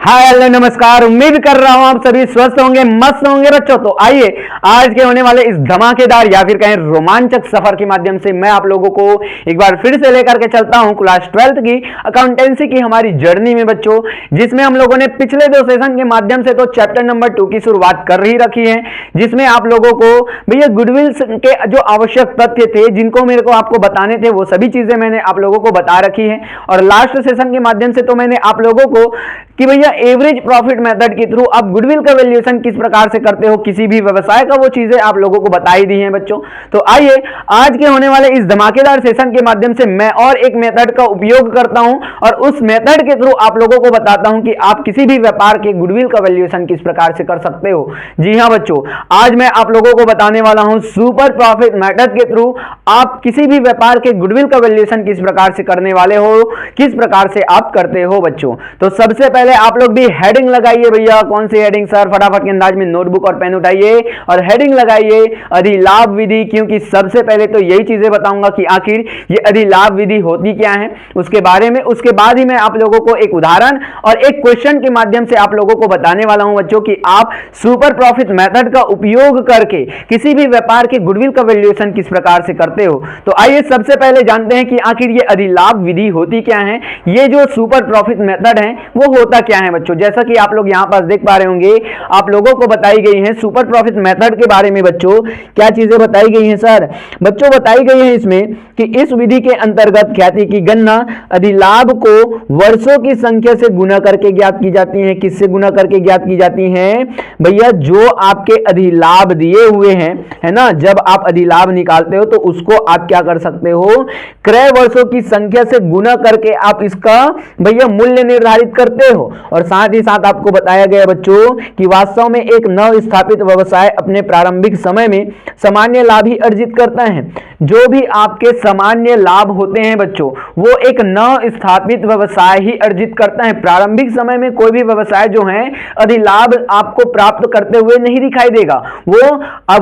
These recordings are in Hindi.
हाय हेलो नमस्कार। उम्मीद कर रहा हूं आप सभी स्वस्थ होंगे, मस्त होंगे बच्चों। तो आइए आज के होने वाले इस धमाकेदार या फिर कहें रोमांचक सफर के माध्यम से मैं आप लोगों को एक बार फिर से लेकर के चलता हूं क्लास 12th की अकाउंटेंसी की हमारी जर्नी में बच्चों, जिसमें हम लोगों ने पिछले 2 सेशन के माध्यम से तो चैप्टर नंबर 2 की शुरुआत कर ही रखी है, जिसमें आप लोगों को भैया गुडविल के जो आवश्यक तथ्य थे जिनको मेरे को आपको बताने थे वो सभी चीजें मैंने आप लोगों को बता रखी है। और लास्ट सेशन के माध्यम से तो मैंने आप लोगों को कि भैया एवरेज प्रॉफिट मेथड के थ्रू आप गुडविल का वैल्यूएशन किस प्रकार से करते हो किसी भी व्यवसाय का, वो चीजें आप लोगों को बताई दी हैं बच्चों। तो आइए आज के होने वाले इस धमाकेदार सेशन के माध्यम से मैं और एक मेथड का उपयोग करता हूं और उस मेथड के थ्रू आप लोगों को बताता हूं कि आप किसी भी व्यापार के गुडविल का वैल्यूएशन किस प्रकार से कर सकते हो। जी हां बच्चों, आज मैं आप लोगों को बताने वाला हूं सुपर प्रॉफिट मेथड के थ्रू आप किसी भी व्यापार के गुडविल का वैल्यूएशन किस प्रकार से करने वाले हो, किस प्रकार से आप करते हो बच्चों। तो सबसे पहले आप लोग भी हेडिंग लगाइए भैया। कौन सी हेडिंग सर? फटाफट के अंदाज में नोटबुक और पेन उठाइए और हेडिंग लगाइए अधिलाभ विधि, क्योंकि सबसे पहले तो यही चीजें बताऊंगा कि आखिर ये अधिलाभ विधि होती क्या है उसके बारे में। उसके बाद ही मैं आप लोगों को एक उदाहरण और एक क्वेश्चन के माध्यम से आप लोगों को बताने वाला हूं बच्चों कि आप सुपर प्रॉफिट मेथड का उपयोग करके किसी भी व्यापार के गुडविल का वैल्यूएशन किस प्रकार से करते हो। तो आइए सबसे पहले जानते हैं कि आखिर ये अधिलाभ विधि होती क्या है। ये जो सुपर प्रॉफिट मेथड है वो होता क्या है बच्चों। जैसा कि आप लोग यहां पास देख पा रहे होंगे, आप लोगों को बताई गई है सुपर प्रॉफिट मेथड के बारे में बच्चों। क्या चीजें बताई गई हैं सर? बच्चों बताई गई है इसमें कि इस विधि के अंतर्गत ख्याति की गणना अधिलाभ को वर्षों की संख्या से गुना करके ज्ञात की जाती है। किससे गुना करके ज्ञात की जाती है भैया? जो आपके अधिलाभ दिए हुए हैं, है ना, जब आप अधिलाभ निकालते हो तो उसको आप क्या कर सकते हो, क्रय वर्षों की संख्या से गुना करके आप इसका भैया मूल्य निर्धारित करते हो। और साथ ही साथ आपको बताया गया बच्चों कि वास्तव में एक नव स्थापित व्यवसाय अपने प्रारंभिक समय में सामान्य लाभ ही अर्जित करता है। जो भी आपके सामान्य लाभ होते हैं बच्चों, वो एक नव स्थापित व्यवसाय ही अर्जित करता है। प्रारंभिक समय में कोई भी व्यवसाय जो है अधिलाभ आपको प्राप्त करते हुए नहीं दिखाई देगा। वो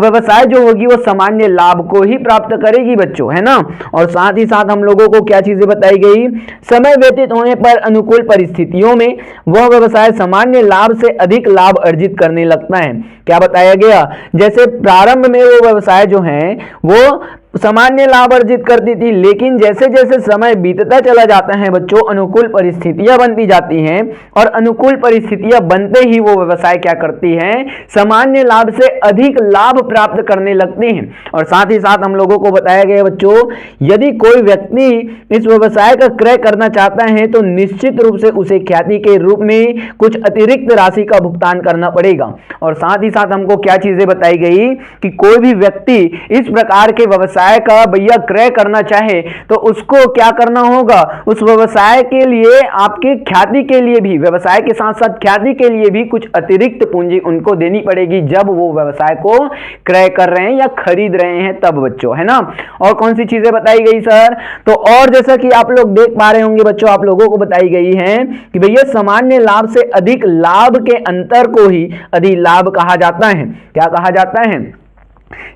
व्यवसाय जो होगी वो सामान्य लाभ को ही प्राप्त करेगी बच्चों, है ना। और साथ ही साथ हम लोगों को क्या चीजें बताई गई, समय व्यतीत होने पर अनुकूल परिस्थितियों में वह व्यवसाय सामान्य लाभ से अधिक लाभ अर्जित करने लगता है। क्या बताया गया? जैसे प्रारंभ में वो व्यवसाय जो है वो सामान्य लाभ अर्जित करती थी, लेकिन जैसे जैसे समय बीतता चला जाता है बच्चों अनुकूल परिस्थितियां बनती जाती हैं और अनुकूल परिस्थितियां बनते ही वो व्यवसाय क्या करती है, सामान्य लाभ से अधिक लाभ प्राप्त करने लगते हैं। और साथ ही साथ हम लोगों को बताया गया बच्चों, यदि कोई व्यक्ति इस व्यवसाय का क्रय करना चाहता है तो निश्चित रूप से उसे ख्याति के रूप में कुछ अतिरिक्त राशि का भुगतान करना पड़ेगा। और साथ ही साथ हमको क्या चीजें बताई गई कि कोई भी व्यक्ति इस प्रकार के व्यवसाय का भैया क्रय करना चाहे तो उसको क्या करना होगा, उस व्यवसाय के लिए आपके ख्याति के लिए भी, व्यवसाय के साथ साथ ख्याति के लिए भी कुछ अतिरिक्त पूंजी उनको देनी पड़ेगी जब वो व्यवसाय को क्रय कर रहे हैं या खरीद रहे हैं तब बच्चों, है ना। और कौन सी चीजें बताई गई सर? तो और जैसा कि आप लोग देख पा रहे होंगे बच्चों, आप लोगों को बताई गई है कि भैया सामान्य लाभ से अधिक लाभ के अंतर को ही अधिलाभ कहा जाता है। क्या कहा जाता है?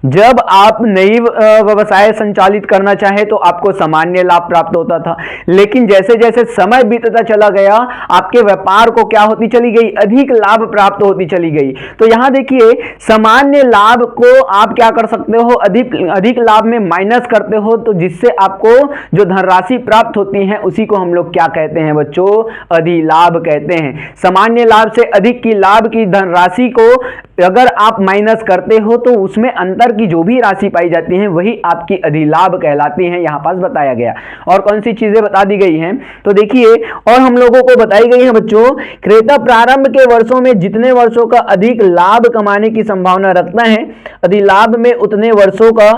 जब आप नई व्यवसाय संचालित करना चाहे तो आपको सामान्य लाभ प्राप्त होता था, लेकिन जैसे जैसे समय बीतता चला गया आपके व्यापार को क्या होती चली गई, अधिक लाभ प्राप्त होती चली गई। तो यहां देखिए सामान्य लाभ को आप क्या कर सकते हो, अधिक लाभ में माइनस करते हो, तो जिससे आपको जो धनराशि प्राप्त होती है उसी को हम लोग क्या कहते हैं बच्चों, अधिलाभ कहते हैं। सामान्य लाभ से अधिक की लाभ की धनराशि को अगर आप माइनस करते हो तो उसमें अंतर की जो भी राशि पाई जाती है वही आपकी अधिलाभ कहलाती है, यहां पास बताया गया। और कौन सी चीजें बता दी गई हैं तो देखिए, और हम लोगों को बताई गई है बच्चों, क्रेता प्रारंभ के वर्षों में जितने वर्षों का अधिक लाभ कमाने की संभावना रखता है, अधिलाभ में उतने वर्षों का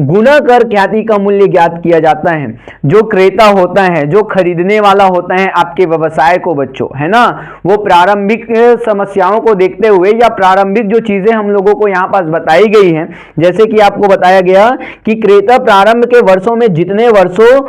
गुना कर ख्याति का मूल्य ज्ञात किया जाता है। जो क्रेता होता है, जो खरीदने वाला होता है आपके व्यवसाय को बच्चों, है ना, वो प्रारंभिक समस्याओं को देखते हुए या प्रारंभिक जो चीजें हम लोगों को यहां पास बताई गई हैं, जैसे कि आपको बताया गया कि क्रेता प्रारंभ के वर्षों में जितने वर्षों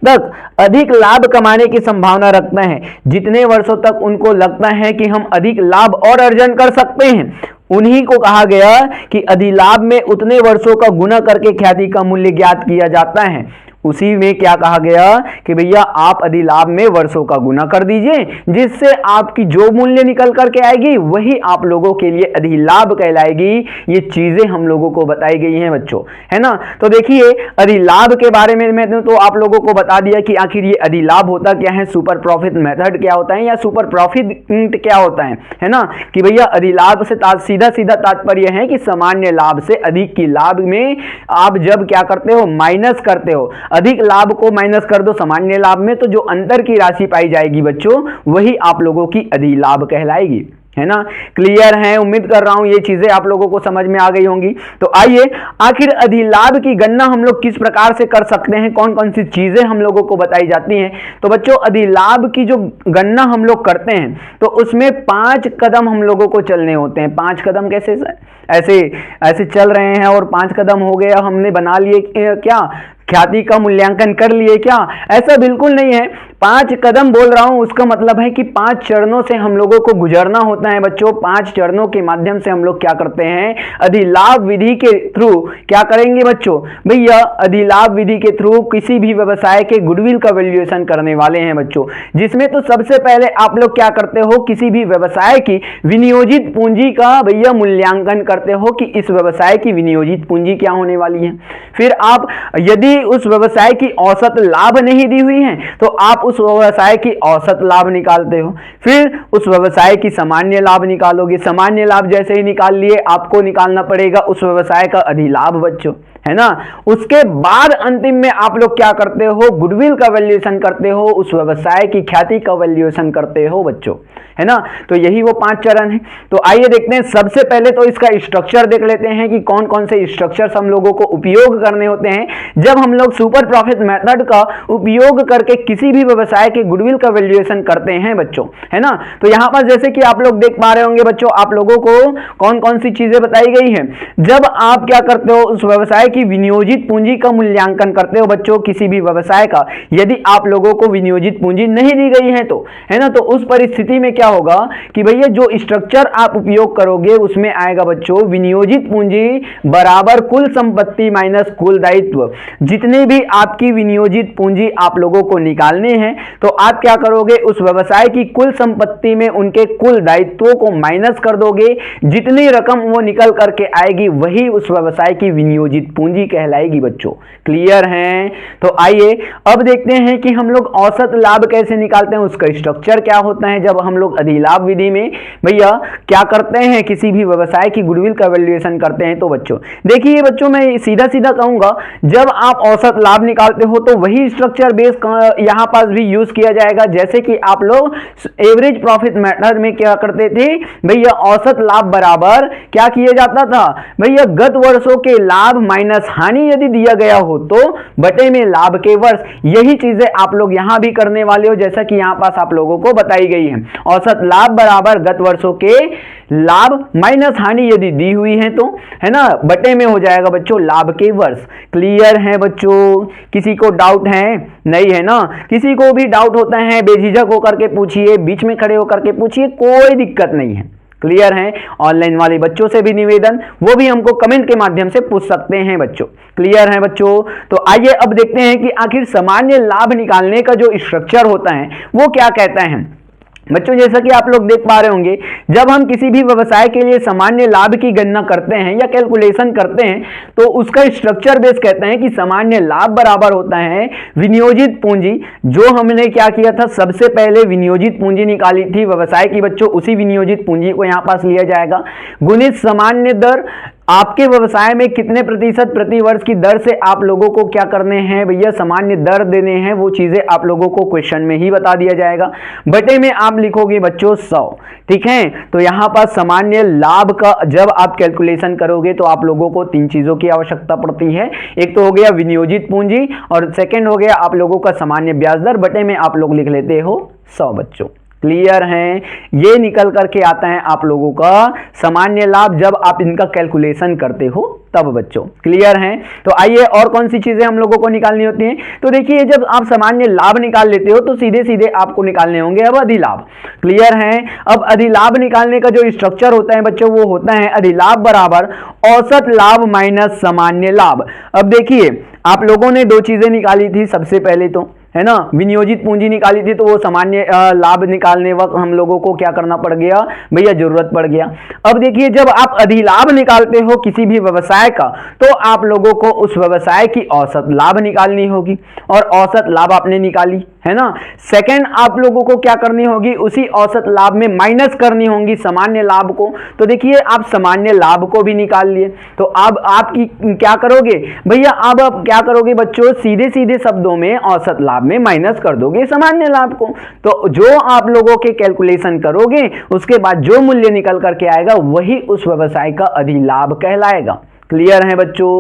तक अधिक लाभ कमाने की संभावना रखता है, जितने वर्षों तक उनको लगता है कि हम अधिक लाभ और अर्जन कर सकते हैं, उन्हीं को कहा गया कि अधिलाभ में उतने वर्षों का गुना करके ख्याति का मूल्य ज्ञात किया जाता है। उसी में क्या कहा गया कि भैया आप अधिलाभ में वर्षों का गुना कर दीजिए, जिससे आपकी जो मूल्य निकल करके आएगी वही आप लोगों के लिए अधिलाभ कहलाएगी। ये चीजें हम लोगों को बताई गई हैं बच्चों, है ना। तो देखिए अधिलाभ के बारे में मैंने तो आप लोगों को बता दिया कि आखिर ये अधिलाभ होता क्या है, सुपर प्रॉफिट मेथड क्या होता है या सुपर प्रॉफिट क्या होता है ना। कि भैया अधिलाभ से सीधा सीधा तात्पर्य है कि सामान्य लाभ से अधिक की लाभ में आप जब क्या करते हो, माइनस करते हो, अधिक लाभ को माइनस कर दो सामान्य लाभ में, तो जो अंतर की राशि पाई जाएगी बच्चों वही आप लोगों की अधिलाभ कहलाएगी, है ना। क्लियर है, उम्मीद कर रहा हूं ये चीजें आप लोगों को समझ में आ गई होंगी। तो आइए आखिर अधिलाभ की गणना हम लोग किस प्रकार से कर सकते हैं, कौन कौन सी चीजें हम लोगों को बताई जाती हैं। तो बच्चों अधिलाभ की जो गणना हम लोग करते हैं तो उसमें 5 कदम हम लोगों को चलने होते हैं। 5 कदम कैसे, ऐसे चल रहे हैं और 5 कदम हो गया, हमने बना लिए क्या, ख्याति का मूल्यांकन कर लिए क्या, ऐसा बिल्कुल नहीं है। 5 कदम बोल रहा हूं उसका मतलब है कि 5 चरणों से हम लोगों को गुजरना होता है बच्चों। 5 चरणों के माध्यम से हम लोग क्या करते हैं, अधिलाभ विधि के थ्रू क्या करेंगे बच्चों, भैया अधिलाभ विधि के थ्रू किसी भी व्यवसाय के गुडविल का वैल्यूएशन करने वाले हैं बच्चों। जिसमें तो सबसे पहले आप लोग क्या करते हो, किसी भी व्यवसाय की विनियोजित पूंजी का भैया मूल्यांकन करते हो कि इस व्यवसाय की विनियोजित पूंजी क्या होने वाली है। फिर आप यदि उस व्यवसाय की औसत लाभ नहीं दी हुई है तो आप उस व्यवसाय की औसत लाभ निकालते हो। फिर उस व्यवसाय की सामान्य लाभ निकालोगे, सामान्य लाभ जैसे ही निकाल लिए आपको निकालना पड़ेगा उस व्यवसाय का अधिलाभ बच्चों, है ना। उसके बाद अंतिम में आप लोग क्या करते हो, गुडविल का वैल्यूएशन करते हो, उस व्यवसाय की ख्याति का वैल्यूएशन करते हो बच्चों, है ना। तो यही वो 5 चरण है। तो आइए देखते हैं, सबसे पहले तो इसका स्ट्रक्चर देख लेते हैं कि कौन कौन से स्ट्रक्चर्स हम लोगों को उपयोग करने होते हैं जब हम लोग सुपर प्रॉफिट मेथड का उपयोग करके किसी भी व्यवसाय के गुडविल का वैल्यूएशन करते हैं बच्चों, है ना। तो यहां पर जैसे कि आप लोग देख पा रहे होंगे बच्चों, आप लोगों को कौन कौन सी चीजें बताई गई हैं। जब आप क्या करते हो, उस व्यवसाय की विनियोजित पूंजी का मूल्यांकन करते हो बच्चों, किसी भी व्यवसाय का यदि आप लोगों को विनियोजित पूंजी नहीं दी गई है तो, है ना, तो उस परिस्थिति में क्या होगा कि भैया जो स्ट्रक्चर आप उपयोग करोगे उसमें आएगा बच्चों विनियोजित पूंजी बराबर कुल संपत्ति माइनस कुल दायित्व। जितने भी आपकी विनियोजित पूंजी आप लोगों को निकालने हैं तो आप क्या करोगे, उस व्यवसाय की कुल संपत्ति में उनके कुल दायित्वों को माइनस कर दोगे। जितनी रकम वो निकल करके आएगी वही उस व्यवसाय की विनियोजित पूंजी कहलाएगी बच्चों। क्लियर है। तो आइए अब देखते हैं कि हम लोग औसत लाभ कैसे निकालते हैं, उसका स्ट्रक्चर क्या होता है। जब हम लोग अधिलाभ विधि में भैया क्या करते हैं, किसी भी व्यवसाय की गुडविल का वैल्यूएशन करते हैं, तो बच्चों देखिए बच्चों मैं सीधा सीधा कहूंगा, जब आप औसत लाभ निकालते हो तो वही स्ट्रक्चर बेस यहां पास भी यूज किया जाएगा। जैसे कि आप लोग एवरेज प्रॉफिट मेथड में क्या करते थे भैया, औसत लाभ बराबर क्या किया जाता था भैया, गत वर्षों के लाभ माइनस हानि यदि दिया गया हो तो बटे में लाभ के वर्ष। यही चीजें आप लोग यहां भी करने वाले हो, जैसा कि यहां पास आप लोगों को बताई गई है। औसत लाभ बराबर गत वर्षों के लाभ माइनस हानि यदि दी हुई है तो, है ना, बटे में हो जाएगा बच्चों लाभ के वर्ष। क्लियर है बच्चों, किसी को डाउट है? नहीं है ना। किसी को भी डाउट होता है बेझिझक होकर के पूछिए, बीच में खड़े होकर के पूछिए, कोई दिक्कत नहीं है। क्लियर है। ऑनलाइन वाले बच्चों से भी निवेदन, वो भी हमको कमेंट के माध्यम से पूछ सकते हैं बच्चों। क्लियर है बच्चों। तो आइए अब देखते हैं कि आखिर सामान्य लाभ निकालने का जो स्ट्रक्चर होता है वो क्या कहता है बच्चों। जैसा कि आप लोग देख पा रहे होंगे, जब हम किसी भी व्यवसाय के लिए सामान्य लाभ की गणना करते हैं या कैलकुलेशन करते हैं तो उसका स्ट्रक्चर बेस कहते हैं कि सामान्य लाभ बराबर होता है विनियोजित पूंजी। जो हमने क्या किया था, सबसे पहले विनियोजित पूंजी निकाली थी व्यवसाय की बच्चों, उसी विनियोजित पूंजी को यहां पास लिया जाएगा, गुणित सामान्य दर। आपके व्यवसाय में कितने प्रतिशत प्रति वर्ष की दर से आप लोगों को क्या करने हैं भैया, सामान्य दर देने हैं, वो चीजें आप लोगों को क्वेश्चन में ही बता दिया जाएगा। बटे में आप लिखोगे बच्चों 100। ठीक है। तो यहां पर सामान्य लाभ का जब आप कैलकुलेशन करोगे तो आप लोगों को 3 चीजों की आवश्यकता पड़ती है। एक तो हो गया विनियोजित पूंजी और सेकंड हो गया आप लोगों का सामान्य ब्याज दर। बटे में आप लोग लिख लेते हो 100 बच्चों। क्लियर है। ये निकल करके आता है आप लोगों का सामान्य लाभ जब आप इनका कैलकुलेशन करते हो तब बच्चों। क्लियर है। तो आइए और कौन सी चीजें हम लोगों को निकालनी होती हैं। तो देखिए जब आप सामान्य लाभ निकाल लेते हो तो सीधे सीधे आपको निकालने होंगे अब अधिलाभ। क्लियर है। अब अधिलाभ निकालने का जो स्ट्रक्चर होता है बच्चों वो होता है अधिलाभ बराबर औसत लाभ माइनस सामान्य लाभ। अब देखिए आप लोगों ने दो चीजें निकाली थी सबसे पहले तो, है ना, विनियोजित पूंजी निकाली थी, तो वो सामान्य लाभ निकालने वक्त हम लोगों को क्या करना पड़ गया भैया, जरूरत पड़ गया। अब देखिए जब आप अधिलाभ निकालते हो किसी भी व्यवसाय का, तो आप लोगों को उस व्यवसाय की औसत लाभ निकालनी होगी, और औसत लाभ आपने निकाली, है ना। सेकंड, आप लोगों को क्या करनी होगी, उसी औसत लाभ में माइनस करनी होगी सामान्य लाभ को। तो देखिए आप सामान्य लाभ को भी निकाल लिए, तो अब आप क्या करोगे भैया, अब आप क्या करोगे बच्चों, सीधे सीधे शब्दों में औसत लाभ में माइनस कर दोगे सामान्य लाभ को। तो जो आप लोगों के कैलकुलेशन करोगे उसके बाद जो मूल्य निकल करके आएगा वही उस व्यवसाय का अधिलाभ कहलाएगा। क्लियर है बच्चों,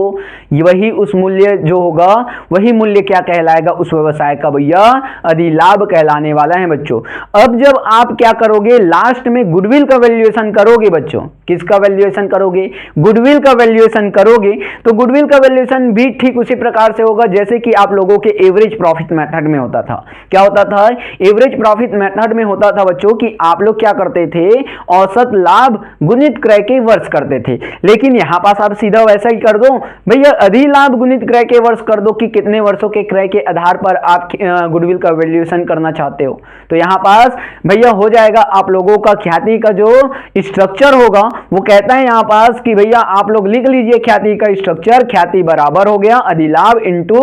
वही उस मूल्य जो होगा वही मूल्य क्या कहलाएगा, उस व्यवसाय का भैया अधिलाभ कहलाने वाला है बच्चों। अब जब आप क्या करोगे, लास्ट में गुडविल का वैल्यूएशन करोगे बच्चों, किसका वैल्यूएशन करोगे, गुडविल का वैल्यूएशन करोगे, तो गुडविल का वैल्यूएशन भी ठीक उसी प्रकार से होगा जैसे कि आप लोगों के एवरेज प्रॉफिट मेथड में होता था। क्या होता था, एवरेज प्रॉफिट मेथड में होता था बच्चों कि आप लोग क्या करते थे, औसत लाभ गुणित क्रय के वर्ष करते थे। लेकिन यहां पास आप सीधा वैसा ही कर दो भैया, अधिलाभ गुणित क्रय के वर्ष कर दो कि कितने वर्षों के क्रय के आधार पर आप गुडविल का वैल्यूएशन करना चाहते हो। तो यहां पास भैया हो जाएगा आप लोगों का ख्याति का जो स्ट्रक्चर होगा वो कहता है यहां पास कि भैया आप लोग लिख लीजिए ख्याति का स्ट्रक्चर, ख्याति बराबर हो गया अधिलाभ इंटू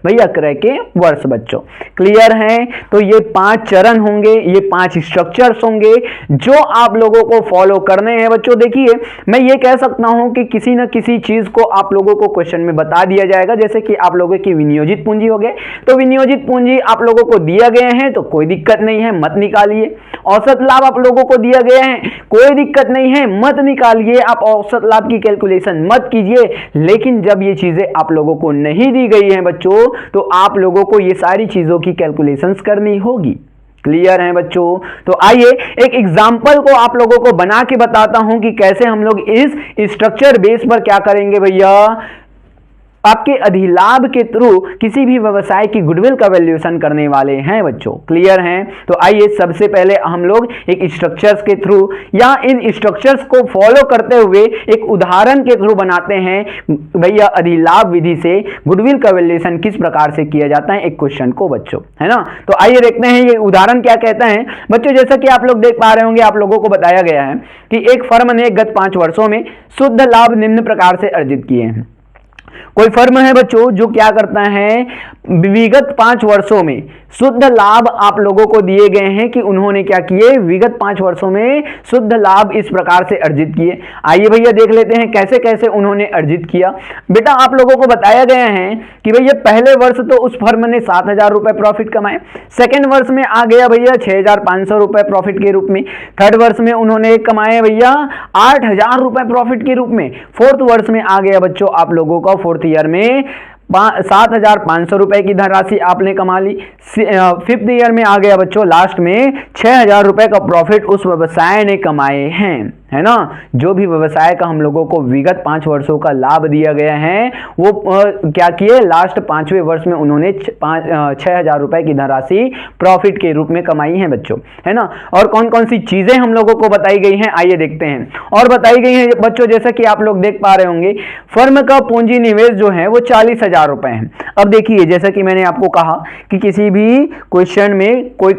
भैया क्रय के वर्ष बच्चों। क्लियर है, तो ये 5 चरण होंगे, ये 5 स्ट्रक्चर्स होंगे जो आप लोगों को फॉलो करने हैं बच्चों। देखिए मैं ये कह सकता हूं कि किसी न किसी चीज को आप लोगों को क्वेश्चन में बता दिया जाएगा, जैसे कि आप लोगों की विनियोजित पूंजी हो गए, तो विनियोजित पूंजी आप लोगों को दिया गए हैं तो कोई दिक्कत नहीं है, मत निकालिए। औसत लाभ आप लोगों को दिया गया है, कोई दिक्कत नहीं है, मत निकालिए, आप औसत लाभ की कैलकुलेशन मत कीजिए। लेकिन जब ये चीजें आप लोगों को नहीं दी गई हैं बच्चों, तो आप लोगों को ये सारी चीजों की कैलकुलेशंस करनी होगी। क्लियर है बच्चों, तो आइए एक एग्जाम्पल को आप लोगों को बना के बताता हूं कि कैसे हम लोग इस स्ट्रक्चर बेस पर क्या करेंगे भैया, आपके अधिलाभ के थ्रू किसी भी व्यवसाय की गुडविल का वैल्यूएशन करने वाले हैं बच्चों। क्लियर हैं, तो आइए सबसे पहले हम लोग एक स्ट्रक्चर्स के थ्रू या इन स्ट्रक्चर्स को फॉलो करते हुए एक उदाहरण के थ्रू बनाते हैं भैया अधिलाभ विधि से गुडविल का वैल्यूएशन किस प्रकार से किया जाता है एक क्वेश्चन को बच्चों, है ना। तो आइए देखते हैं ये उदाहरण क्या कहता है बच्चों। जैसा कि आप लोग देख पा रहे होंगे, आप लोगों को बताया गया है कि एक फर्म ने गत 5 वर्षों में शुद्ध लाभ निम्न प्रकार से अर्जित किए हैं। कोई फर्म है बच्चों जो क्या करता है, विगत 5 वर्षों में शुद्ध लाभ आप लोगों को दिए गए हैं कि उन्होंने क्या किए, विगत 5 वर्षों में शुद्ध लाभ इस प्रकार से अर्जित किए। आइए भैया देख लेते हैं कैसे कैसे उन्होंने अर्जित किया। बेटा आप लोगों को बताया गया है कि भैया पहले वर्ष तो उस फर्म ने 7,000 रुपए प्रॉफिट कमाए, सेकेंड वर्ष में आ गया भैया 6,500 रुपए प्रॉफिट के रूप में, थर्ड वर्ष में उन्होंने कमाए भैया 8,000 रुपए प्रॉफिट के रूप में, फोर्थ वर्ष में आ गया बच्चों आप लोगों का फोर्थ ईयर में 7,500 रुपए की धनराशि आपने कमा ली। फिफ्थ ईयर में आ गया बच्चों लास्ट में 6,000 रुपए का प्रॉफिट उस व्यवसाय ने कमाए हैं, है ना। जो भी व्यवसाय का हम लोगों को विगत 5 वर्षों का लाभ दिया गया है वो क्या किए, लास्ट 5वें वर्ष में उन्होंने 6,000 रुपए की धनराशि प्रॉफिट के रूप में कमाई है बच्चों, है ना। और कौन कौन सी चीजें हम लोगों को बताई गई हैं आइए देखते हैं। और बताई गई है बच्चों जैसा कि आप लोग देख पा रहे होंगे, फर्म का पूंजी निवेश जो है वो 40,000 रुपए है। अब देखिए जैसा कि मैंने आपको कहा कि किसी भी क्वेश्चन में कोई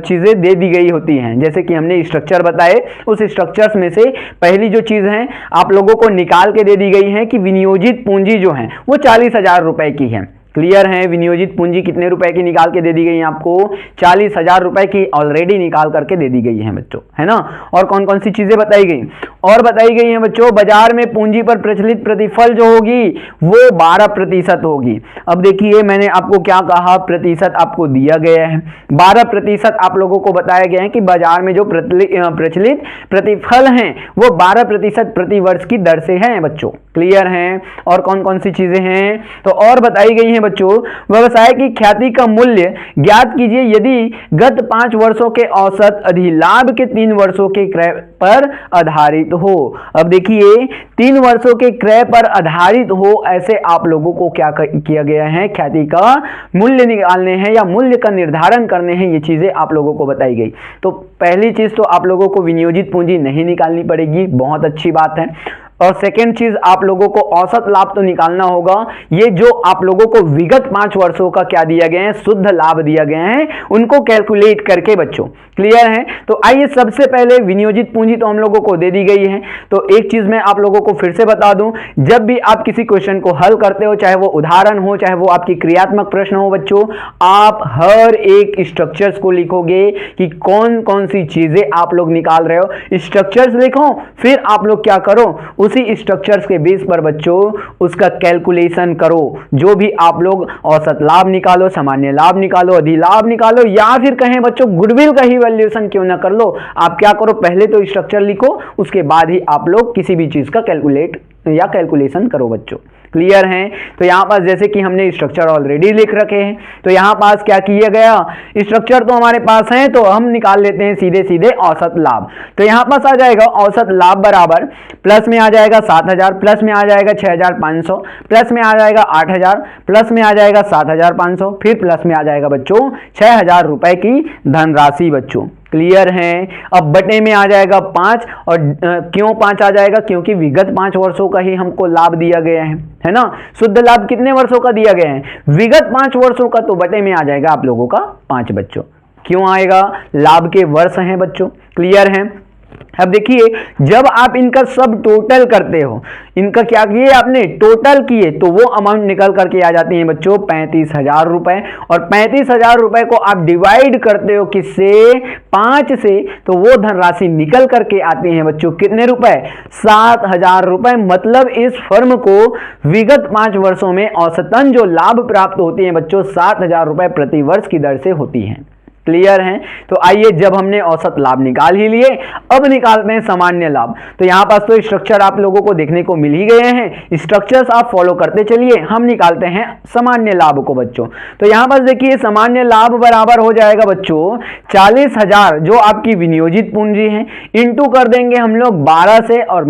चीजें दे दी गई होती हैं, जैसे कि हमने स्ट्रक्चर बताए, उस स्ट्रक्चर्स में से पहली जो चीज है आप लोगों को निकाल के दे दी गई है कि विनियोजित पूंजी जो है वो 40,000 रुपए की है। क्लियर है, विनियोजित पूंजी कितने रुपए की निकाल के दे दी गई है आपको, 40,000 रुपए की ऑलरेडी निकाल करके दे दी गई है बच्चों, है ना। और कौन कौन सी चीजें बताई गई, और बताई गई है बच्चों बाजार में पूंजी पर प्रचलित प्रतिफल जो होगी वो 12% होगी। अब देखिए मैंने आपको क्या कहा, प्रतिशत आपको दिया गया है, 12% आप लोगों को बताया गया है कि बाजार में जो प्रचलित प्रतिफल हैं वो 12% प्रति वर्ष की दर से हैं बच्चों। क्लियर है, और कौन कौन सी चीजें हैं, तो और बताई गई हैं बच्चों, व्यवसाय की ख्याति का मूल्य ज्ञात कीजिए यदि गत 5 वर्षों के औसत अधिलाभ के 3 वर्षों के क्रय पर आधारित हो। अब देखिए 3 वर्षों के क्रय पर आधारित हो, ऐसे आप लोगों को क्या किया गया है, ख्याति का मूल्य निकालने हैं या मूल्य का निर्धारण करने हैं, ये चीजें आप लोगों को बताई गई। तो पहली चीज तो आप लोगों को विनियोजित पूंजी नहीं निकालनी पड़ेगी, बहुत अच्छी बात है। और सेकेंड चीज आप लोगों को औसत लाभ तो निकालना होगा। ये जो आप लोगों को विगत 5 वर्षों का क्या दिया गया है, शुद्ध लाभ दिया गया है, उनको कैलकुलेट करके बच्चों। क्लियर है? तो आइए सबसे पहले विनियोजित पूंजी तो हम लोगों को दे दी गई है। तो एक चीज मैं आप लोगों को फिर से बता दूं, जब भी आप किसी क्वेश्चन को हल करते हो, चाहे वो उदाहरण हो, चाहे वो आपकी क्रियात्मक प्रश्न हो बच्चों, आप हर एक स्ट्रक्चर्स को लिखोगे कि कौन कौन सी चीजें आप लोग निकाल रहे हो। स्ट्रक्चर्स लिखो, फिर आप लोग क्या करो, उसी स्ट्रक्चर्स के बेस पर बच्चों उसका कैलकुलेशन करो। जो भी आप लोग औसत लाभ निकालो, सामान्य लाभ निकालो, अधिलाभ निकालो, या फिर कहें बच्चों गुडविल का ही वैल्यूएशन क्यों ना कर लो, आप क्या करो, पहले तो स्ट्रक्चर लिखो, उसके बाद ही आप लोग किसी भी चीज का कैलकुलेट या कैलकुलेशन करो बच्चों। क्लियर है? तो यहां पास जैसे कि हमने स्ट्रक्चर ऑलरेडी लिख रखे हैं, तो यहां पास क्या किया गया, स्ट्रक्चर तो हमारे पास है, तो हम निकाल लेते हैं सीधे सीधे औसत लाभ। तो यहां पास आ जाएगा औसत लाभ बराबर, प्लस में आ जाएगा 7000, प्लस में आ जाएगा 6500, प्लस में आ जाएगा 8000, प्लस में आ जाएगा 7500, फिर प्लस में आ जाएगा बच्चों 6000 रुपए की धनराशि बच्चों। क्लियर है? अब बटे में आ जाएगा 5, और क्यों 5 आ जाएगा, क्योंकि विगत 5 वर्षों का ही हमको लाभ दिया गया है ना। शुद्ध लाभ कितने वर्षों का दिया गया है, विगत 5 वर्षों का, तो बटे में आ जाएगा आप लोगों का 5 बच्चों। क्यों आएगा, लाभ के वर्ष हैं बच्चों। क्लियर है? अब देखिए, जब आप इनका सब टोटल करते हो, इनका क्या किए आपने, टोटल किए, तो वो अमाउंट निकल करके आ जाती है बच्चों 35,000 रुपए। और 35,000 रुपए को आप डिवाइड करते हो किससे, 5 से, तो वो धनराशि निकल करके आती है बच्चों कितने रुपए, 7,000 रुपए। मतलब इस फर्म को विगत 5 वर्षों में औसतन जो लाभ प्राप्त होती है बच्चों 7,000 रुपए प्रति वर्ष की दर से होती है। क्लियर है? तो आइए, जब हमने औसत लाभ निकाल ही लिए, अब निकालते हैं सामान्य लाभ। तो यहां पास तो स्ट्रक्चर आप लोगों को देखने को मिल ही गए हैं, स्ट्रक्चर्स आप फॉलो करते चलिए, हम निकालते हैं सामान्य लाभ को बच्चों। तो यहां पास देखिए, सामान्य लाभ बराबर हो जाएगा बच्चों 40,000 जो आपकी विनियोजित पूंजी है, इंटू कर देंगे हम लोग 12 से, और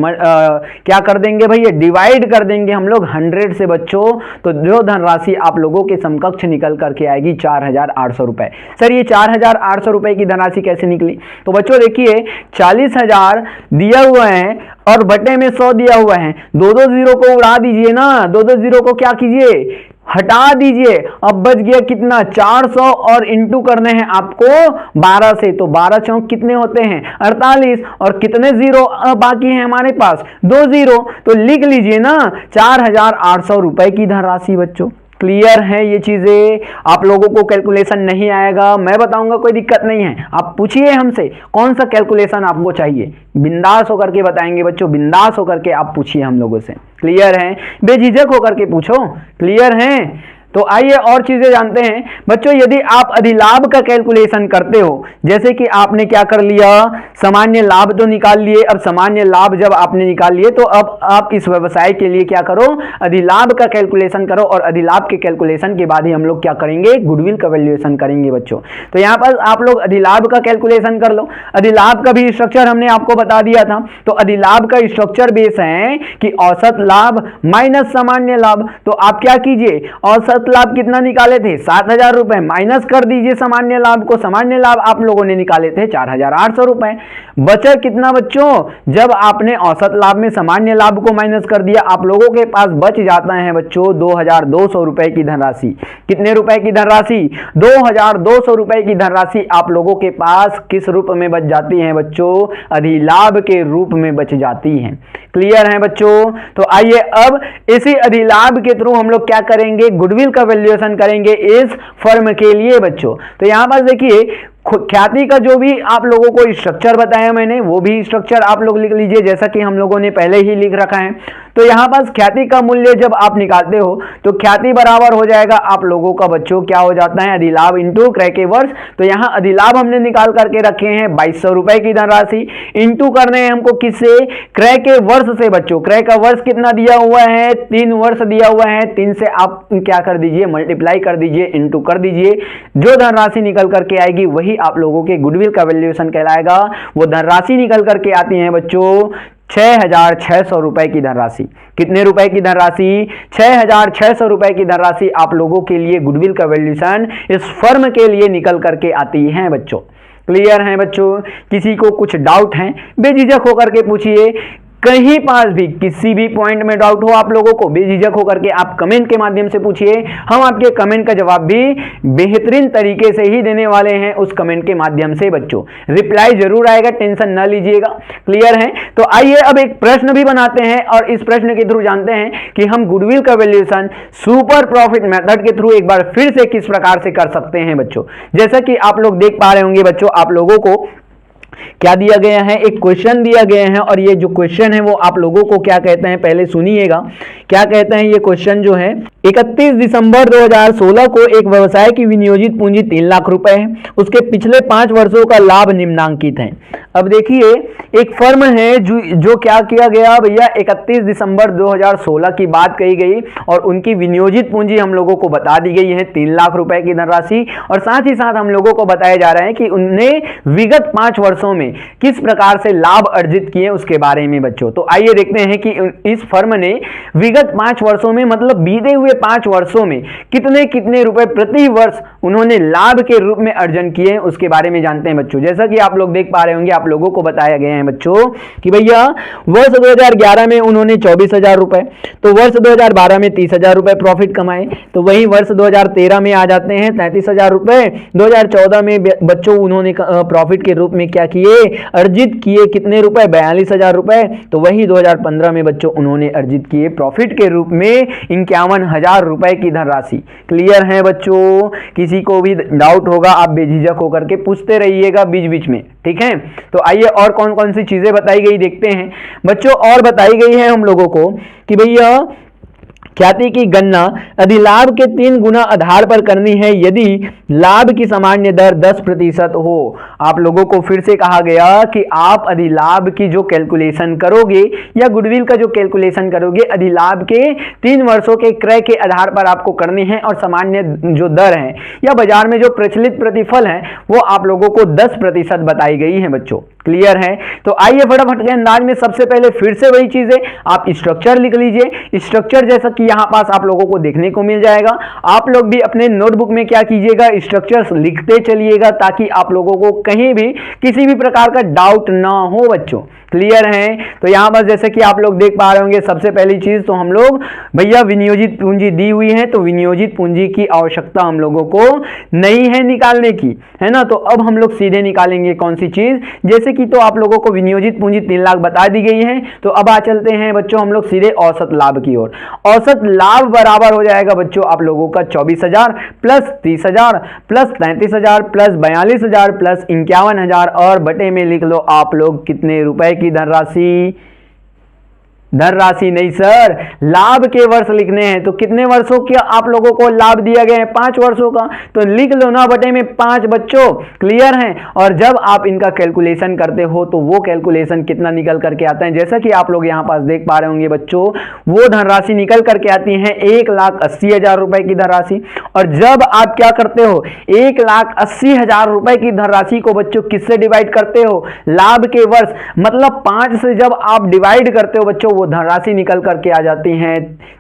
क्या कर देंगे भैया, डिवाइड कर देंगे हम लोग 100 से बच्चों। तो जो धनराशि आप लोगों के समकक्ष निकल करके आएगी 4,800 रुपए। सर ये 4,800 रुपए की धनराशि कैसे निकली, तो बच्चों देखिए 40,000 दिया हुआ है और बटे में 100 दिया हुआ है, दो जीरो को उड़ा दीजिए ना, दो जीरो को क्या कीजिए, हटा दीजिए। अब बच गया कितना, 400, और इंटू करने हैं आपको 12 से, तो 12 चौक कितने होते हैं 48, और कितने जीरो बाकी हैं हमारे पास, 2 जीरो, तो लिख लीजिए ना 4,800 रुपए की धनराशि बच्चों। क्लियर है? ये चीजें आप लोगों को कैलकुलेशन नहीं आएगा, मैं बताऊंगा, कोई दिक्कत नहीं है। आप पूछिए हमसे कौन सा कैलकुलेशन आपको चाहिए, बिंदास होकर के बताएंगे बच्चों, बिंदास होकर के आप पूछिए हम लोगों से। क्लियर है? बेझिझक होकर के पूछो। क्लियर है? तो आइए और चीजें जानते हैं बच्चों। यदि आप अधिलाभ का कैलकुलेशन करते हो, जैसे कि आपने क्या कर लिया, सामान्य लाभ तो निकाल लिए, अब सामान्य लाभ जब आपने निकाल लिए, तो अब आप इस व्यवसाय के लिए क्या करो, अधिलाभ का कैलकुलेशन करो, और अधिलाभ के कैलकुलेशन के बाद ही हम लोग क्या करेंगे, गुडविल का वैल्यूएशन करेंगे बच्चों। तो यहां पर आप लोग अधिलाभ का कैलकुलेशन कर लो। अधिलाभ का भी स्ट्रक्चर हमने आपको बता दिया था। तो अधिलाभ का स्ट्रक्चर बेस है कि औसत लाभ माइनस सामान्य लाभ। तो आप क्या कीजिए, औसत लाभ कितना निकाले थे, 7,000 रुपए, माइनस कर दीजिए सामान्य लाभ को। सामान्य लाभ आप लोगों ने निकाले थे 4,800 रुपए। बचा कितना बच्चों, जब आपने औसत लाभ में सामान्य लाभ को माइनस कर दिया, आप लोगों के पास बच जाता है बच्चों 2,200 रुपए की धनराशि। कितने रुपए की धनराशि, 2,200 रुपए की धनराशि आप लोगों के पास किस रूप में बच जाती है बच्चों, अधिलाभ के रूप में बच जाती है। क्लियर है बच्चों? तो आइए अब इसी अधिलाभ के थ्रू हम लोग क्या करेंगे, गुडविल का वैल्यूएशन करेंगे इस फर्म के लिए बच्चों। तो यहां पर देखिए, ख्याति का जो भी आप लोगों को स्ट्रक्चर बताया मैंने, वो भी स्ट्रक्चर आप लोग लिख लीजिए, जैसा कि हम लोगों ने पहले ही लिख रखा है। तो यहां पास ख्याति का मूल्य जब आप निकालते हो, तो ख्याति बराबर हो जाएगा आप लोगों का बच्चों, क्या हो जाता है, अधिलाभ इंटू क्रय के वर्ष। तो यहां अधिलाभ हमने निकाल करके रखे हैं 2,200 रुपए की धनराशि, इंटू करने हैं हमको किससे, क्रय के वर्ष से बच्चों। क्रय का वर्ष कितना दिया हुआ है, 3 वर्ष दिया हुआ है, 3 से आप क्या कर दीजिए, मल्टीप्लाई कर दीजिए, इंटू कर दीजिए। जो धनराशि निकल करके आएगी वही आप लोगों के गुडविल का वैल्यूएशन कहलाएगा। वो धनराशि निकल करके आती है बच्चों 6,600 रुपए की धनराशि। कितने रुपए की धनराशि, 6,600 रुपए की धनराशि आप लोगों के लिए गुडविल का वैल्यूएशन इस फर्म के लिए निकल करके आती है बच्चों। क्लियर है बच्चों? किसी को कुछ डाउट है बेझिझक होकर के पूछिए। कहीं पास भी किसी भी पॉइंट में डाउट हो आप लोगों को, बेझिझक होकर के आप कमेंट के माध्यम से पूछिए। हम आपके कमेंट का जवाब भी बेहतरीन तरीके से ही देने वाले हैं उस कमेंट के माध्यम से बच्चों। रिप्लाई जरूर आएगा, टेंशन ना लीजिएगा। क्लियर है? तो आइए अब एक प्रश्न भी बनाते हैं और इस प्रश्न के थ्रू जानते हैं कि हम गुडविल का वैल्यूएशन सुपर प्रॉफिट मेथड के थ्रू एक बार फिर से किस प्रकार से कर सकते हैं बच्चों। जैसा कि आप लोग देख पा रहे होंगे बच्चों, आप लोगों को क्या दिया गया है, एक क्वेश्चन दिया गया है और ये जो क्वेश्चन है वो आप लोगों को क्या कहते हैं, पहले सुनिएगा क्या कहते हैं। ये क्वेश्चन जो है 31 दिसंबर 2016 को एक व्यवसाय की विनियोजित पूंजी 3 लाख रुपए है, उसके पिछले 5 वर्षों का लाभ निम्नांकित है। अब देखिए एक फर्म है जो क्या किया गया भैया, 31 दिसंबर 2016 की बात कही गई और उनकी विनियोजित पूंजी हम लोगों को बता दी गई है 3 लाख रुपए की धनराशि, और साथ ही साथ हम लोगों को बताया जा रहा है कि उनने विगत 5 वर्षों में किस प्रकार से लाभ अर्जित किए उसके बारे में बच्चों। तो आइए देखते हैं कि इस फर्म ने विगत 5 वर्षों में, मतलब बीते हुए 5 वर्षों में कितने कितने रुपए प्रति वर्ष उन्होंने लाभ के रूप में अर्जन किए उसके बारे में जानते हैं बच्चों। जैसा कि आप लोग देख पा रहे होंगे, आप लोगों को बताया गया है बच्चों कि भैया वर्ष 2011 में उन्होंने 24,000 रुपए, तो वर्ष 2012 में 30,000 रुपए प्रॉफिट कमाए, तो वही वर्ष 2013 में आ जाते हैं 33,000 रुपए, 2014 में बच्चों उन्होंने प्रॉफिट के रूप में क्या किए, अर्जित किए कितने रुपए, 42,000 रुपए, तो वही 2015 में बच्चों उन्होंने अर्जित किए प्रॉफिट के रूप में 51,000 रुपए की धनराशि। क्लियर है बच्चों? किसी को भी डाउट होगा आप बेझिझक होकर के पूछते रहिएगा बीच बीच में, ठीक है। तो आइए और कौन कौन सी चीजें बताई गई देखते हैं बच्चों। और बताई गई है हम लोगों को कि भैया ख्याति की गणना अधिलाभ के 3 गुना आधार पर करनी है यदि लाभ की सामान्य दर 10% हो। आप लोगों को फिर से कहा गया कि आप अधिलाभ की जो कैलकुलेशन करोगे या गुडविल का जो कैलकुलेशन करोगे अधिलाभ के 3 वर्षों के क्रय के आधार पर आपको करनी है, और सामान्य जो दर है या बाजार में जो प्रचलित प्रतिफल है वो आप लोगों को 10% बताई गई है बच्चों। क्लियर है? तो आइए फटाफट के अंदाज में सबसे पहले फिर से वही चीजें आप स्ट्रक्चर लिख लीजिए। स्ट्रक्चर जैसा कि यहां पास आप लोगों को देखने को मिल जाएगा, आप लोग भी अपने नोटबुक में क्या कीजिएगा, स्ट्रक्चर्स लिखते चलिएगा ताकि आप लोगों को कहीं भी किसी भी प्रकार का डाउट ना हो बच्चों। क्लियर है? तो यहां पर जैसे कि आप लोग देख पा रहे होंगे, सबसे पहली चीज तो हम लोग भैया विनियोजित पूंजी दी हुई है, तो विनियोजित पूंजी की आवश्यकता हम लोगों को नहीं है निकालने की, है ना। तो अब हम लोग सीधे निकालेंगे कौन सी चीज, जैसे कि तो आप लोगों को विनियोजित पूंजी 3 लाख बता दी गई है, तो अब आ चलते हैं बच्चों हम लोग सीधे औसत लाभ की ओर। औसत लाभ बराबर हो जाएगा बच्चों आप लोगों का 24,000 प्लस 30,000 प्लस 33,000 प्लस 42,000 प्लस 51,000 और बटे में लिख लो आप लोग कितने रुपए की धनराशि। धनराशि नहीं सर, लाभ के वर्ष लिखने हैं। तो कितने वर्षों का आप लोगों को लाभ दिया गया है, 5 वर्षों का, तो लिख लो ना बटे में 5 बच्चों। क्लियर है? और जब आप इनका कैलकुलेशन करते हो तो वो कैलकुलेशन कितना निकल करके आता है, जैसा कि आप लोग यहां पास देख पा रहे होंगे बच्चों, वो धनराशि निकल करके आती है 1,80,000 रुपए की धनराशि। और जब आप क्या करते हो, 1,80,000 रुपए की धनराशि को बच्चों किससे डिवाइड करते हो, लाभ के वर्ष, मतलब 5 से जब आप डिवाइड करते हो बच्चों वो धनराशि निकल करके आ जाती है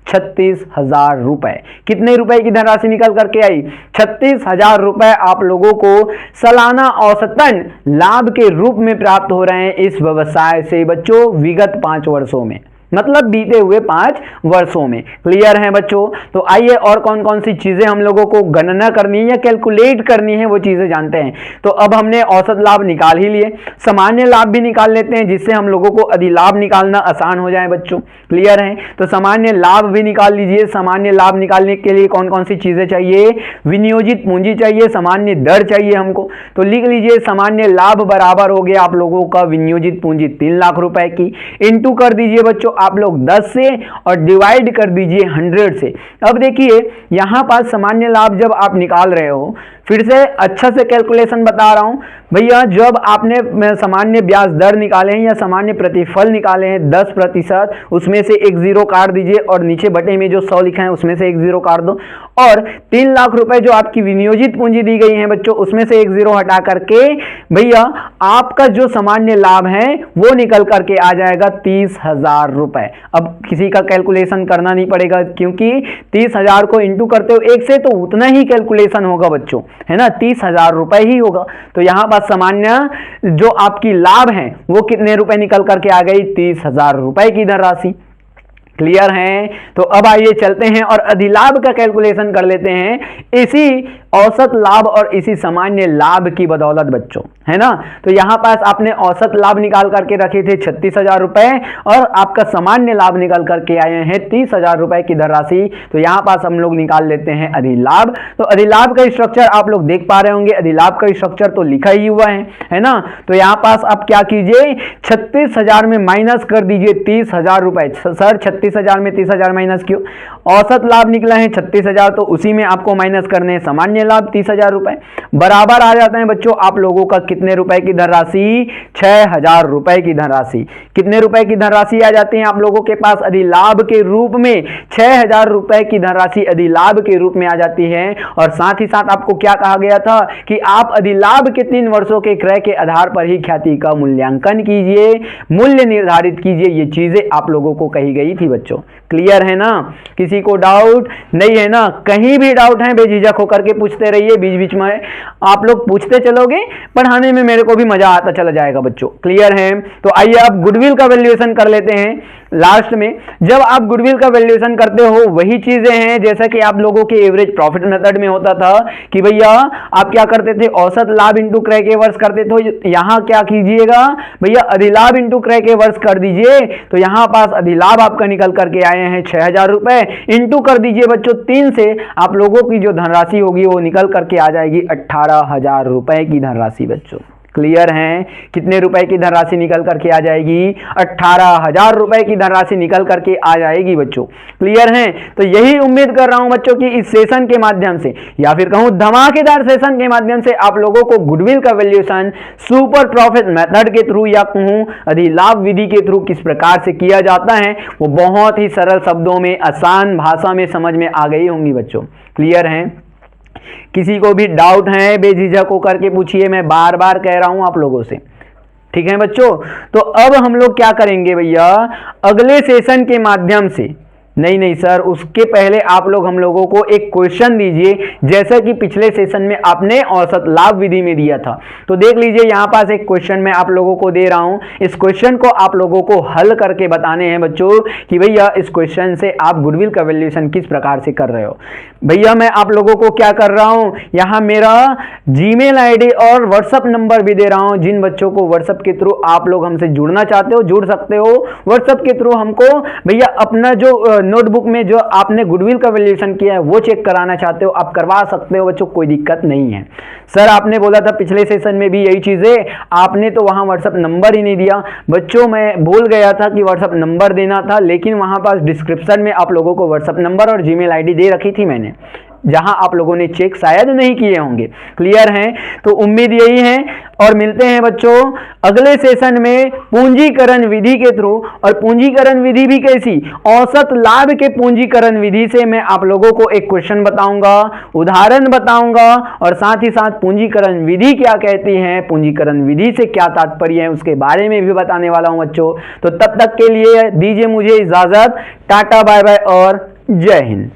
36,000 रुपए। कितने रुपए की धनराशि निकल करके आई, 36,000 रुपए आप लोगों को सालाना औसतन लाभ के रूप में प्राप्त हो रहे हैं इस व्यवसाय से बच्चों विगत 5 वर्षों में, मतलब बीते हुए 5 वर्षों में। क्लियर है बच्चों? तो आइए और कौन कौन सी चीजें हम लोगों को गणना करनी है या कैलकुलेट करनी है वो चीजें जानते हैं। तो अब हमने औसत लाभ निकाल ही लिए, सामान्य लाभ भी निकाल लेते हैं जिससे हम लोगों को अधिलाभ निकालना आसान हो जाए बच्चों। क्लियर है? तो सामान्य लाभ भी निकाल लीजिए। सामान्य लाभ निकालने के लिए कौन कौन सी चीजें चाहिए, विनियोजित पूंजी चाहिए, सामान्य दर चाहिए हमको। तो लिख लीजिए सामान्य लाभ बराबर हो गया आप लोगों का विनियोजित पूंजी 3 लाख रुपए की, इंटू कर दीजिए बच्चों आप लोग 10 से और डिवाइड कर दीजिए 100 से। अब देखिए यहां पास सामान्य लाभ जब आप निकाल रहे हो, फिर से अच्छा से कैलकुलेशन बता रहा हूं भैया, जब आपने सामान्य ब्याज दर निकाले हैं या सामान्य प्रतिफल निकाले हैं 10%, उसमें से एक जीरो काट दीजिए और नीचे बटे में जो 100 लिखा है उसमें से एक जीरो काट दो, और 3 लाख रुपए जो आपकी विनियोजित पूंजी दी गई है बच्चों उसमें से एक जीरो हटा करके भैया आपका जो सामान्य लाभ है वो निकल करके आ जाएगा 30,000 रुपए। अब किसी का कैलकुलेशन करना नहीं पड़ेगा क्योंकि 30,000 को इंटू करते हो 1 से तो उतना ही कैलकुलेशन होगा बच्चों। है ना, 30,000 रुपए ही होगा। तो यहां पर सामान्य जो आपकी लाभ है वो कितने रुपए निकल करके आ गई, 30,000 रुपए की धनराशि। क्लियर है? तो अब आइए चलते हैं और अधिलाभ का कैलकुलेशन कर लेते हैं इसी औसत लाभ और इसी सामान्य लाभ की बदौलत बच्चों, है ना। तो यहां पास आपने औसत लाभ निकाल करके रखे थे 36,000 रुपए और आपका सामान्य लाभ निकाल करके आए हैं 30,000 रुपए की धनराशि। तो यहां पास हम लोग निकाल लेते हैं अधिलाभ। तो अधिलाभ का स्ट्रक्चर आप लोग देख पा रहे होंगे, अधिलाभ का स्ट्रक्चर तो लिखा ही हुआ है ना। तो यहां पास आप क्या कीजिए, 36,000 में माइनस कर दीजिए 30,000 रुपए। सर 36,000 में 30,000 माइनस क्यों, औसत लाभ निकला है 36,000, तो उसी में आपको माइनस करने हैं सामान्य लाभ 30,000 रुपए। बराबर आ जाते हैं बच्चों आप लोगों का कितने रुपए की धनराशि, 6,000 रुपए की धनराशि। कितने रुपए की धनराशि आ जाती है आप लोगों के पास अधिलाभ के रूप में, 6,000 रुपए की धनराशि अधिलाभ के रूप में आ जाती है। और साथ ही साथ आपको क्या कहा गया था कि आप अधिलाभ के 3 वर्षों के क्रय के आधार पर ही ख्याति का मूल्यांकन कीजिए, मूल्य निर्धारित कीजिए। ये चीजें आप लोगों को कही गई थी बच्चों। क्लियर है ना, किसी को डाउट नहीं है ना? कहीं भी डाउट है बेझिझक होकर के पूछते रहिए, बीच बीच में आप लोग पूछते चलोगे, पढ़ाने में मेरे को भी मजा आता चला जाएगा बच्चों। क्लियर है? तो आइए अब गुडविल का वैल्यूएशन कर लेते हैं। लास्ट में जब आप गुडविल का वैल्यूएशन करते हो वही चीजें हैं जैसा कि आप लोगों के एवरेज प्रॉफिट मेथड में होता था कि भैया आप क्या करते थे, औसत लाभ इंटू क्रय के वर्ष करते थे। यहां क्या कीजिएगा भैया, अधिलाभ इंटू क्रय के वर्ष कर दीजिए। तो यहां पास अधिलाभ आपका निकल करके आए हैं 6,000 रुपए, इंटू कर दीजिए बच्चों 3 से, आप लोगों की जो धनराशि होगी वो निकल करके आ जाएगी 18,000 रुपए की धनराशि बच्चों। क्लियर है? कितने रुपए की धनराशि निकल करके आ जाएगी, 18,000 रुपए की धनराशि निकल करके आ जाएगी बच्चों। क्लियर है? तो यही उम्मीद कर रहा हूं बच्चों कि इस सेशन के माध्यम से या फिर कहूं धमाकेदार सेशन के माध्यम से आप लोगों को गुडविल का वैल्यूएशन सुपर प्रॉफिट मेथड के थ्रू या कहूं अधिलाभ विधि के थ्रू किस प्रकार से किया जाता है वो बहुत ही सरल शब्दों में, आसान भाषा में समझ में आ गई होंगी बच्चों। क्लियर है? किसी को भी डाउट है बेझिझक होकर के पूछिए, मैं बार बार कह रहा हूं आप लोगों से। ठीक है बच्चों? तो अब हम लोग क्या करेंगे भैया, अगले सेशन के माध्यम से, नहीं सर उसके पहले आप लोग हम लोगों को एक क्वेश्चन दीजिए जैसा कि पिछले सेशन में आपने औसत लाभ विधि में दिया था। तो देख लीजिए यहां पास एक क्वेश्चन मैं आप लोगों को दे रहा हूं, इस क्वेश्चन को आप लोगों को हल करके बताने हैं बच्चों कि भैया इस क्वेश्चन से आप गुडविल का वैल्यूएशन किस प्रकार से कर रहे हो। भैया मैं आप लोगों को क्या कर रहा हूं, यहां मेरा जीमेल आईडी और व्हाट्सएप नंबर भी दे रहा हूं। जिन बच्चों को व्हाट्सएप के थ्रू आप लोग हमसे जुड़ना चाहते हो जुड़ सकते हो। व्हाट्सएप के थ्रू हमको भैया अपना जो नोटबुक में जो आपने गुडविल का वैल्यूएशन किया है वो चेक कराना चाहते हो, आप करवा सकते हो बच्चों, कोई दिक्कत नहीं है। सर आपने बोला था पिछले सेशन में भी यही चीजें, आपने तो वहां व्हाट्सएप नंबर ही नहीं दिया बच्चों। मैं भूल गया था कि व्हाट्सएप नंबर देना था, लेकिन वहां पास डिस्क्रिप्शन में आप लोगों को व्हाट्सएप नंबर और जीमेल आईडी दे रखी थी मैंने, जहां आप लोगों ने चेक शायद नहीं किए होंगे। क्लियर है? तो उम्मीद यही है और मिलते हैं बच्चों अगले सेशन में पूंजीकरण विधि के थ्रू। और पूंजीकरण विधि भी कैसी, औसत लाभ के पूंजीकरण विधि से मैं आप लोगों को एक क्वेश्चन बताऊंगा, उदाहरण बताऊंगा और साथ ही साथ पूंजीकरण विधि क्या कहती है, पूंजीकरण विधि से क्या तात्पर्य है उसके बारे में भी बताने वाला हूं बच्चों। तो तब तक के लिए दीजिए मुझे इजाजत, टाटा बाय बाय और जय हिंद।